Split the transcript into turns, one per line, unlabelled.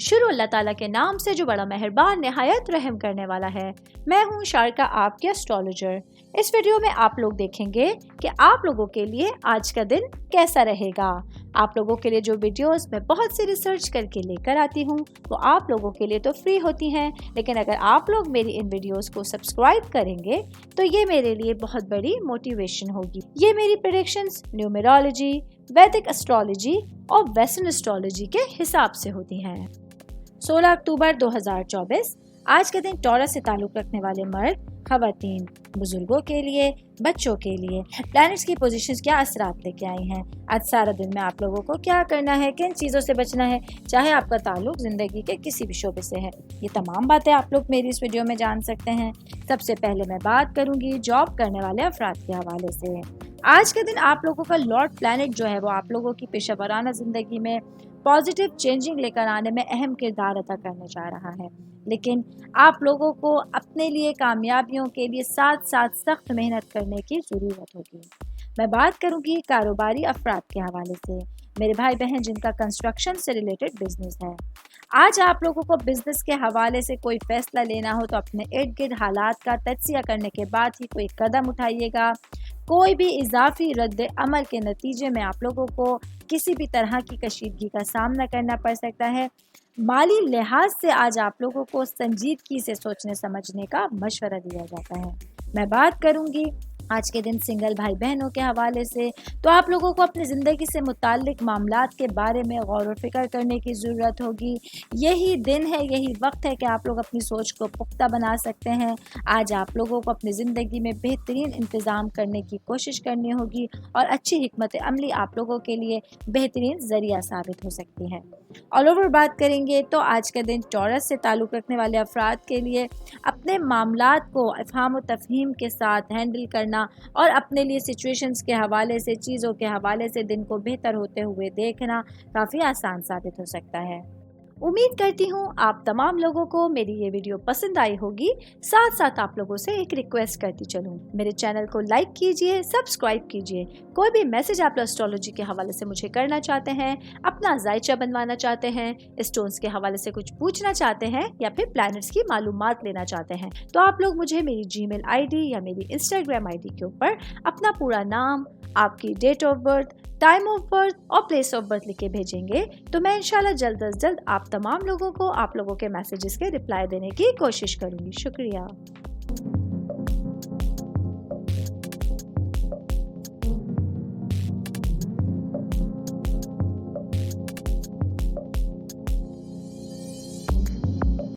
شروع اللہ تعالیٰ کے نام سے جو بڑا مہربان نہایت رحم کرنے والا ہے۔ میں ہوں شارکا، آپ کے اسٹرالوجر۔ اس ویڈیو میں آپ لوگ دیکھیں گے کہ آپ لوگوں کے لیے آج کا دن کیسا رہے گا۔ آپ لوگوں کے لیے جو ویڈیوز میں بہت سی ریسرچ کر کے لے کر آتی ہوں وہ آپ لوگوں کے لیے تو فری ہوتی ہیں، لیکن اگر آپ لوگ میری ان ویڈیوز کو سبسکرائب کریں گے تو یہ میرے لیے بہت بڑی موٹیویشن ہوگی۔ یہ میری پریڈکشنز نیومرولوجی، ویدک اسٹرالوجی اور ویسٹرن اسٹرالوجی کے حساب سے ہوتی ہیں۔ 16 اکتوبر 2024 آج کا دن ٹورس سے تعلق رکھنے والے مرد، خواتین، بزرگوں کے لیے، بچوں کے لیے پلانٹس کی پوزیشنز کیا اثرات لے کے آئی ہیں۔ آج سارا دن میں آپ لوگوں کو کیا کرنا ہے، کن چیزوں سے بچنا ہے، چاہے آپ کا تعلق زندگی کے کسی بھی شعبے سے ہے، یہ تمام باتیں آپ لوگ میری اس ویڈیو میں جان سکتے ہیں۔ سب سے پہلے میں بات کروں گی جاب کرنے والے افراد کے حوالے سے۔ آج کے دن آپ لوگوں کا لارڈ پلانٹ جو ہے وہ آپ لوگوں کی پیشہ ورانہ زندگی میں پازیٹیو چینجنگ لے کر آنے میں اہم کردار ادا کرنے جا رہا ہے، لیکن آپ لوگوں کو اپنے لیے کامیابیوں کے لیے ساتھ ساتھ سخت محنت کرنے کی ضرورت ہوگی۔ میں بات کروں گی کاروباری افراد کے حوالے سے، میرے بھائی بہن جن کا کنسٹرکشن سے ریلیٹڈ بزنس ہے۔ آج آپ لوگوں کو بزنس کے حوالے سے کوئی فیصلہ لینا ہو تو اپنے ارد گرد حالات کا تجزیہ کرنے کے بعد ہی کوئی قدم اٹھائیے گا۔ کوئی بھی اضافی رد عمل کے نتیجے میں آپ لوگوں کو کسی بھی طرح کی کشیدگی کا سامنا کرنا پڑ سکتا ہے۔ مالی لحاظ سے آج آپ لوگوں کو سنجیدگی سے سوچنے سمجھنے کا مشورہ دیا جاتا ہے۔ میں بات کروں گی آج کے دن سنگل بھائی بہنوں کے حوالے سے، تو آپ لوگوں کو اپنی زندگی سے متعلق معاملات کے بارے میں غور و فکر کرنے کی ضرورت ہوگی۔ یہی دن ہے، یہی وقت ہے کہ آپ لوگ اپنی سوچ کو پختہ بنا سکتے ہیں۔ آج آپ لوگوں کو اپنی زندگی میں بہترین انتظام کرنے کی کوشش کرنی ہوگی اور اچھی حکمت عملی آپ لوگوں کے لیے بہترین ذریعہ ثابت ہو سکتی ہے۔ آل اوور بات کریں گے تو آج کا دن ٹورس سے تعلق رکھنے والے افراد کے لیے اپنے معاملات کو افہام و تفہیم کے ساتھ ہینڈل کرنا اور اپنے لیے سچویشنز کے حوالے سے، چیزوں کے حوالے سے دن کو بہتر ہوتے ہوئے دیکھنا کافی آسان ثابت ہو سکتا ہے۔ امید کرتی ہوں آپ تمام لوگوں کو میری یہ ویڈیو پسند آئی ہوگی۔ ساتھ ساتھ آپ لوگوں سے ایک ریکویسٹ کرتی چلوں، میرے چینل کو لائک کیجئے، سبسکرائب کیجئے۔ کوئی بھی میسج آپ اسٹرالوجی کے حوالے سے مجھے کرنا چاہتے ہیں، اپنا ذائچہ بنوانا چاہتے ہیں، اسٹونز کے حوالے سے کچھ پوچھنا چاہتے ہیں یا پھر پلانٹس کی معلومات لینا چاہتے ہیں، تو آپ لوگ مجھے میری جی میل آئی ڈی یا میری انسٹاگرام آئی ڈی کے اوپر اپنا پورا نام، آپ کی date of birth, time of birth اور پلیس آف برتھ لکھ کے بھیجیں گے تو میں انشاءاللہ جلد از جلد آپ تمام لوگوں کو آپ لوگوں کے میسیجز کے رپلائی دینے کی کوشش کروں گی۔ شکریہ۔